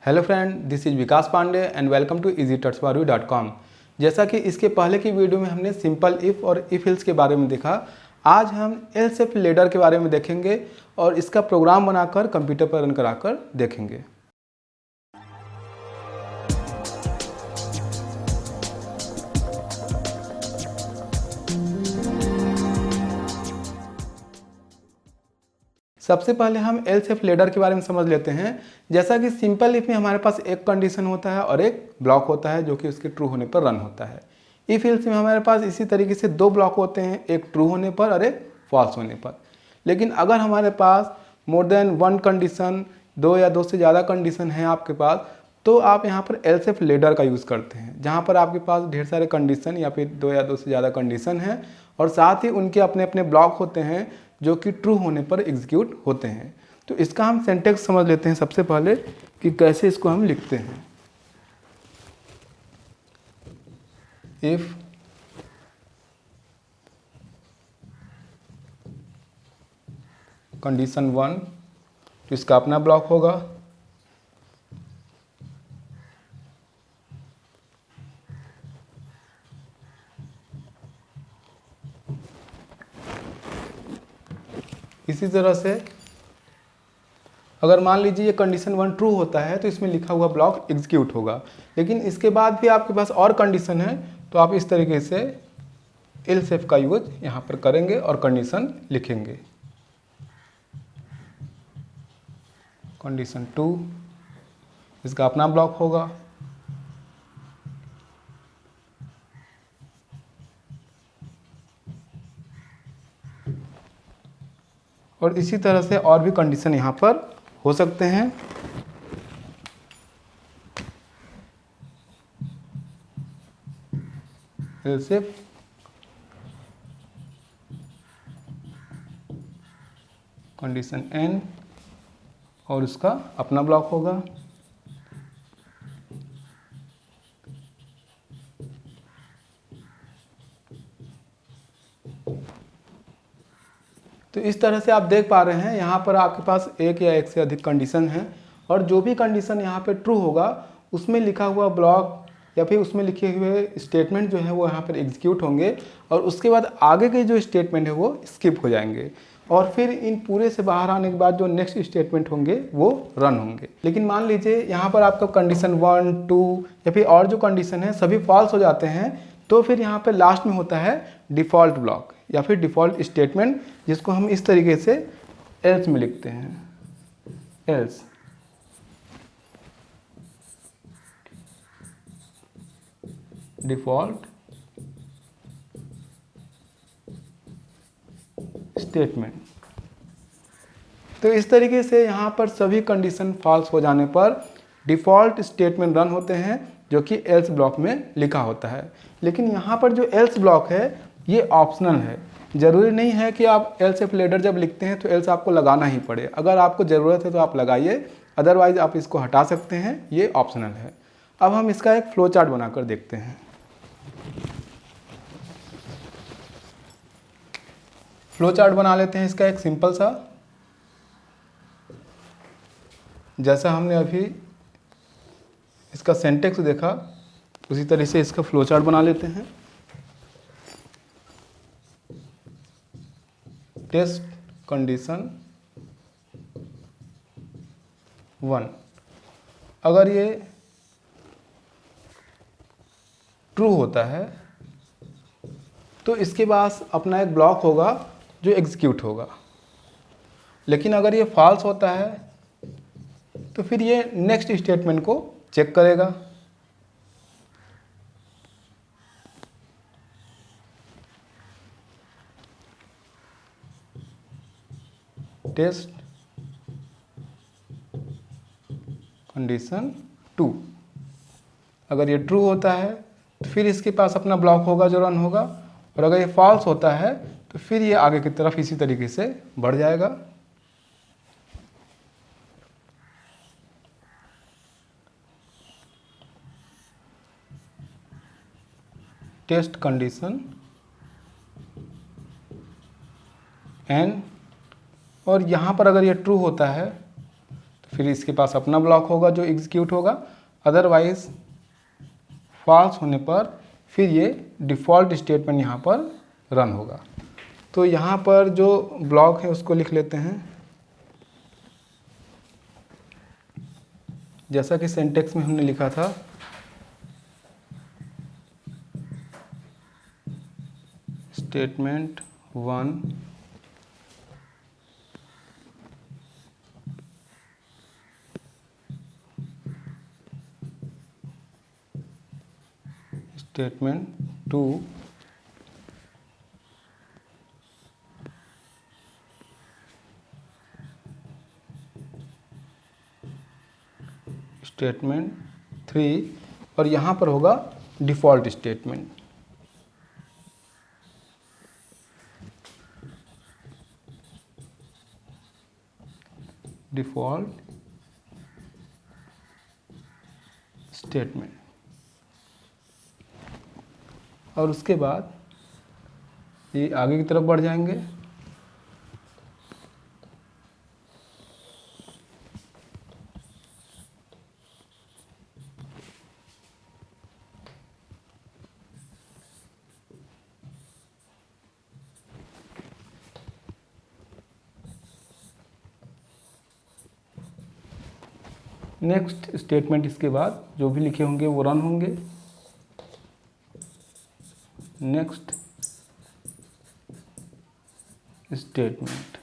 Hello friend, this is Vikas Pandey and welcome to easytutswarui.com। जैसा कि इसके पहले की वीडियो में हमने सिंपल इफ़ और इफ हिल्स के बारे में देखा, आज हम एल्स इफ लेडर के बारे में देखेंगे और इसका प्रोग्राम बनाकर कंप्यूटर पर रन कराकर देखेंगे। सबसे पहले हम एल्स इफ लेडर के बारे में समझ लेते हैं। जैसा कि सिंपल इफ में हमारे पास एक कंडीशन होता है और एक ब्लॉक होता है जो कि उसके ट्रू होने पर रन होता है। इफ हिल्स में हमारे पास इसी तरीके से दो ब्लॉक होते हैं, एक ट्रू होने पर और एक फॉल्स होने पर। लेकिन अगर हमारे पास मोर देन वन कंडीशन, दो या दो से ज़्यादा कंडीशन है आपके पास, तो आप यहाँ पर एल्स इफ लेडर का यूज़ करते हैं, जहाँ पर आपके पास ढेर सारे कंडीशन या फिर दो या दो से ज़्यादा कंडीशन हैं और साथ ही उनके अपने अपने ब्लॉक होते हैं जो कि ट्रू होने पर एग्जीक्यूट होते हैं। तो इसका हम सिंटैक्स समझ लेते हैं सबसे पहले कि कैसे इसको हम लिखते हैं। इफ कंडीशन 1, तो इसका अपना ब्लॉक होगा। इसी तरह से अगर मान लीजिए ये कंडीशन 1 ट्रू होता है तो इसमें लिखा हुआ ब्लॉक एग्जीक्यूट होगा। लेकिन इसके बाद भी आपके पास और कंडीशन है, तो आप इस तरीके से एल्स इफ का यूज यहाँ पर करेंगे और कंडीशन लिखेंगे। कंडीशन 2, इसका अपना ब्लॉक होगा। और इसी तरह से और भी कंडीशन यहाँ पर हो सकते हैं। एल्स इफ कंडीशन n और उसका अपना ब्लॉक होगा। तो इस तरह से आप देख पा रहे हैं यहाँ पर आपके पास एक या एक से अधिक कंडीशन है और जो भी कंडीशन यहाँ पे ट्रू होगा उसमें लिखा हुआ ब्लॉक या फिर उसमें लिखे हुए स्टेटमेंट जो है वो यहाँ पर एग्जीक्यूट होंगे और उसके बाद आगे के जो स्टेटमेंट है वो स्किप हो जाएंगे और फिर इन पूरे से बाहर आने के बाद जो नेक्स्ट स्टेटमेंट होंगे वो रन होंगे। लेकिन मान लीजिए यहाँ पर आपका कंडीशन 1, 2 या फिर और जो कंडीशन है सभी फॉल्स हो जाते हैं, तो फिर यहाँ पर लास्ट में होता है डिफ़ॉल्ट ब्लॉक या फिर डिफ़ॉल्ट स्टेटमेंट, जिसको हम इस तरीके से एल्स में लिखते हैं। Else default statement. तो इस तरीके से यहाँ पर सभी कंडीशन फॉल्स हो जाने पर डिफ़ॉल्ट स्टेटमेंट रन होते हैं जो कि एल्स ब्लॉक में लिखा होता है। लेकिन यहाँ पर जो एल्स ब्लॉक है ये ऑप्शनल है, ज़रूरी नहीं है कि आप एल्स इफ लेडर जब लिखते हैं तो एल्स आपको लगाना ही पड़े। अगर आपको ज़रूरत है तो आप लगाइए, अदरवाइज़ आप इसको हटा सकते हैं, ये ऑप्शनल है। अब हम इसका एक फ्लो चार्ट बनाकर देखते हैं। फ्लो चार्ट बना लेते हैं इसका एक सिंपल सा, जैसा हमने अभी इसका सिंटैक्स देखा उसी तरह से इसका फ्लो चार्ट बना लेते हैं। टेस्ट कंडीशन 1, अगर ये ट्रू होता है तो इसके पास अपना एक ब्लॉक होगा जो एग्जीक्यूट होगा। लेकिन अगर ये फॉल्स होता है तो फिर ये नेक्स्ट स्टेटमेंट को चेक करेगा। टेस्ट कंडीशन 2, अगर ये ट्रू होता है तो फिर इसके पास अपना ब्लॉक होगा जो रन होगा, और अगर ये फॉल्स होता है तो फिर ये आगे की तरफ इसी तरीके से बढ़ जाएगा। टेस्ट कंडीशन n, और यहाँ पर अगर ये ट्रू होता है तो फिर इसके पास अपना ब्लॉक होगा जो एग्जीक्यूट होगा, अदरवाइज फॉल्स होने पर फिर ये डिफ़ॉल्ट स्टेटमेंट यहाँ पर रन होगा। तो यहाँ पर जो ब्लॉक है उसको लिख लेते हैं। जैसा कि सिंटेक्स में हमने लिखा था, स्टेटमेंट 1 स्टेटमेंट 2 स्टेटमेंट 3 और यहाँ पर होगा डिफ़ॉल्ट स्टेटमेंट। डिफ़ॉल्ट स्टेटमेंट और उसके बाद ये आगे की तरफ बढ़ जाएंगे। नेक्स्ट स्टेटमेंट इसके बाद जो भी लिखे होंगे वो रन होंगे। Next statement.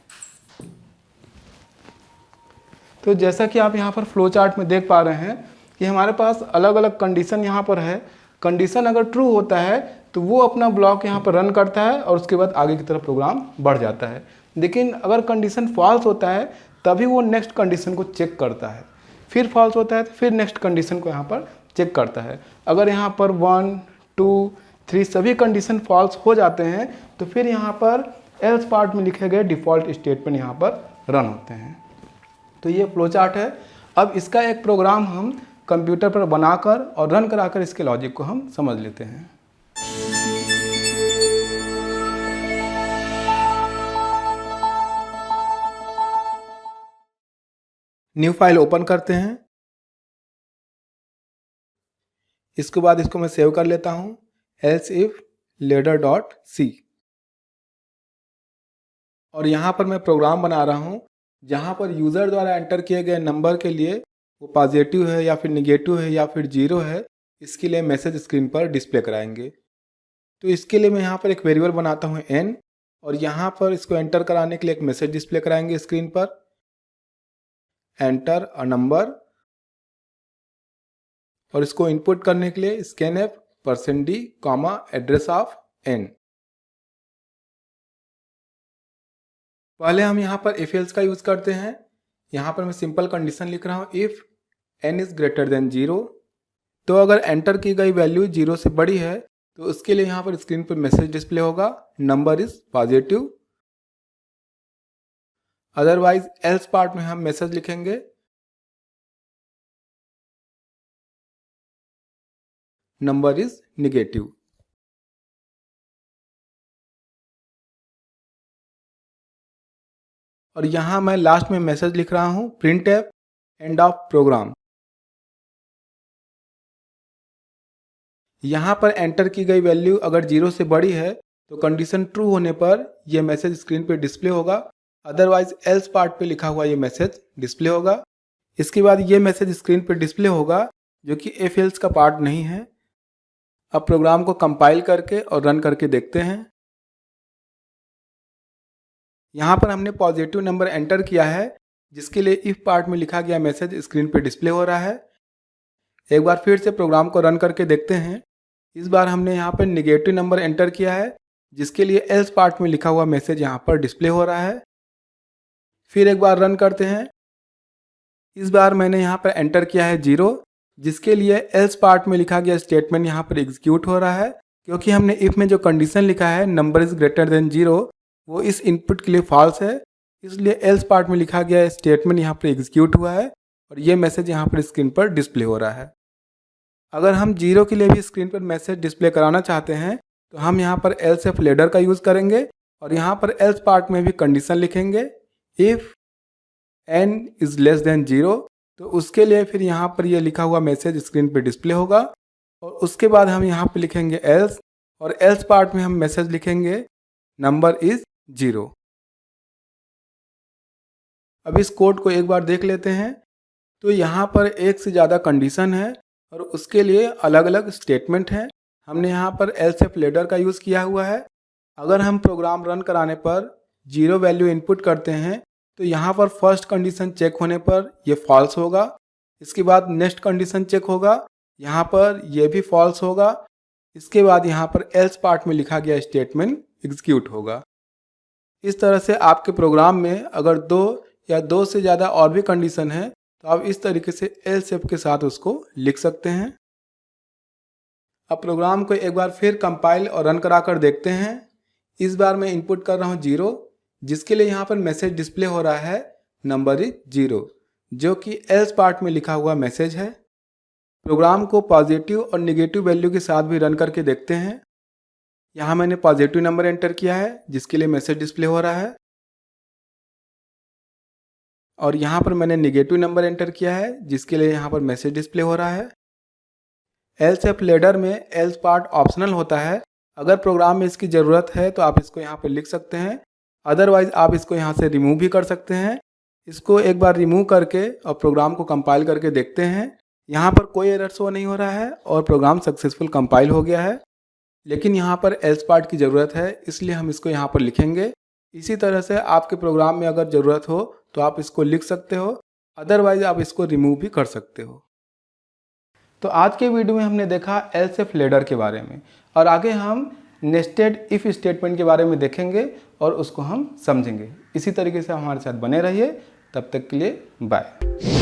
तो जैसा कि आप यहाँ पर फ्लो चार्ट में देख पा रहे हैं कि हमारे पास अलग अलग कंडीशन यहाँ पर है। कंडीशन अगर ट्रू होता है तो वो अपना ब्लॉक यहाँ पर रन करता है और उसके बाद आगे की तरफ प्रोग्राम बढ़ जाता है। लेकिन अगर कंडीशन फॉल्स होता है तभी वो नेक्स्ट कंडीशन को चेक करता है, फिर फॉल्स होता है तो फिर नेक्स्ट कंडीशन को यहाँ पर चेक करता है। अगर यहाँ पर 1, 2, 3 सभी कंडीशन फॉल्स हो जाते हैं तो फिर यहाँ पर एल्स पार्ट में लिखे गए डिफ़ॉल्ट स्टेटमेंट यहाँ पर रन होते हैं। तो ये फ्लो चार्ट है। अब इसका एक प्रोग्राम हम कंप्यूटर पर बनाकर और रन कराकर इसके लॉजिक को हम समझ लेते हैं। न्यू फाइल ओपन करते हैं। इसके बाद इसको मैं सेव कर लेता हूँ else if ladder.c और यहाँ पर मैं प्रोग्राम बना रहा हूँ जहाँ पर यूज़र द्वारा एंटर किए गए नंबर के लिए वो पॉजिटिव है या फिर निगेटिव है या फिर 0 है, इसके लिए मैसेज स्क्रीन पर डिस्प्ले कराएंगे। तो इसके लिए मैं यहाँ पर एक वेरिएबल बनाता हूँ n और यहाँ पर इसको एंटर कराने के लिए एक मैसेज डिस्प्ले कराएंगे स्क्रीन पर, एंटर अ नंबर, और इसको इनपुट करने के लिए scanf %d, address of n। पहले हम यहाँ पर if else का यूज़ करते हैं। यहाँ पर मैं सिंपल कंडीशन लिख रहा हूँ, if n is greater than 0। तो अगर एंटर की गई वैल्यू 0 से बड़ी है तो उसके लिए यहाँ पर स्क्रीन पर मैसेज डिस्प्ले होगा, number is positive. Otherwise else part में हम मैसेज लिखेंगे, नंबर इज निगेटिव। और यहाँ मैं लास्ट में मैसेज लिख रहा हूँ, printf एंड ऑफ प्रोग्राम। यहाँ पर एंटर की गई वैल्यू अगर 0 से बड़ी है तो कंडीशन ट्रू होने पर यह मैसेज स्क्रीन पे डिस्प्ले होगा, अदरवाइज एल्स पार्ट पे लिखा हुआ ये मैसेज डिस्प्ले होगा। इसके बाद ये मैसेज स्क्रीन पे डिस्प्ले होगा जो कि if else का पार्ट नहीं है। अब प्रोग्राम को कंपाइल करके और रन करके देखते हैं। यहाँ पर हमने पॉजिटिव नंबर एंटर किया है जिसके लिए इफ पार्ट में लिखा गया मैसेज स्क्रीन पे डिस्प्ले हो रहा है। एक बार फिर से प्रोग्राम को रन करके देखते हैं। इस बार हमने यहाँ पर निगेटिव नंबर एंटर किया है जिसके लिए एल्स पार्ट में लिखा हुआ मैसेज यहाँ पर डिस्प्ले हो रहा है। फिर एक बार रन करते हैं। इस बार मैंने यहाँ पर एंटर किया है 0 जिसके लिए एल्स पार्ट में लिखा गया स्टेटमेंट यहाँ पर एग्जीक्यूट हो रहा है, क्योंकि हमने इफ में जो कंडीशन लिखा है नंबर इज ग्रेटर देन 0 वो इस इनपुट के लिए फॉल्स है, इसलिए एल्स पार्ट में लिखा गया स्टेटमेंट यहाँ पर एग्जीक्यूट हुआ है और ये मैसेज यहाँ पर स्क्रीन पर डिस्प्ले हो रहा है। अगर हम 0 के लिए भी स्क्रीन पर मैसेज डिस्प्ले कराना चाहते हैं तो हम यहाँ पर एल्स इफ लैडर का यूज़ करेंगे और यहाँ पर एल्स पार्ट में भी कंडीशन लिखेंगे, if n is less than 0 तो उसके लिए फिर यहाँ पर ये लिखा हुआ मैसेज स्क्रीन पे डिस्प्ले होगा और उसके बाद हम यहाँ पे लिखेंगे एल्स, और एल्स पार्ट में हम मैसेज लिखेंगे नंबर इज 0। अब इस कोड को एक बार देख लेते हैं। तो यहाँ पर एक से ज़्यादा कंडीशन है और उसके लिए अलग अलग स्टेटमेंट हैं। हमने यहाँ पर एल्स लेडर का यूज़ किया हुआ है। अगर हम प्रोग्राम रन कराने पर 0 वैल्यू इनपुट करते हैं तो यहाँ पर फर्स्ट कंडीशन चेक होने पर ये फॉल्स होगा। इसके बाद नेक्स्ट कंडीशन चेक होगा, यहाँ पर ये भी फॉल्स होगा। इसके बाद यहाँ पर एल्स पार्ट में लिखा गया स्टेटमेंट एग्जीक्यूट होगा। इस तरह से आपके प्रोग्राम में अगर 2 या 2 से ज़्यादा और भी कंडीशन है तो आप इस तरीके से एल्स इफ के साथ उसको लिख सकते हैं। अब प्रोग्राम को एक बार फिर कंपाइल और रन करा कर देखते हैं। इस बार मैं इनपुट कर रहा हूँ 0, जिसके लिए यहाँ पर मैसेज डिस्प्ले हो रहा है नंबर इज 0, जो कि एल्स पार्ट में लिखा हुआ मैसेज है। प्रोग्राम को पॉजिटिव और नेगेटिव वैल्यू के साथ भी रन करके देखते हैं। यहाँ मैंने पॉजिटिव नंबर एंटर किया है जिसके लिए मैसेज डिस्प्ले हो रहा है, और यहाँ पर मैंने नेगेटिव नंबर एंटर किया है जिसके लिए यहाँ पर मैसेज डिस्प्ले हो रहा है। एल्स लेडर में एल्स पार्ट ऑप्शनल होता है। अगर प्रोग्राम में इसकी ज़रूरत है तो आप इसको यहाँ पर लिख सकते हैं, अदरवाइज आप इसको यहाँ से रिमूव भी कर सकते हैं। इसको एक बार रिमूव करके और प्रोग्राम को कंपाइल करके देखते हैं। यहाँ पर कोई एरर शो नहीं हो रहा है और प्रोग्राम सक्सेसफुल कंपाइल हो गया है, लेकिन यहाँ पर एल्स पार्ट की ज़रूरत है, इसलिए हम इसको यहाँ पर लिखेंगे। इसी तरह से आपके प्रोग्राम में अगर ज़रूरत हो तो आप इसको लिख सकते हो, अदरवाइज आप इसको रिमूव भी कर सकते हो। तो आज के वीडियो में हमने देखा एल्स लेडर के बारे में, और आगे हम नेस्टेड इफ़ स्टेटमेंट के बारे में देखेंगे और उसको हम समझेंगे। इसी तरीके से हमारे साथ बने रहिए। तब तक के लिए बाय।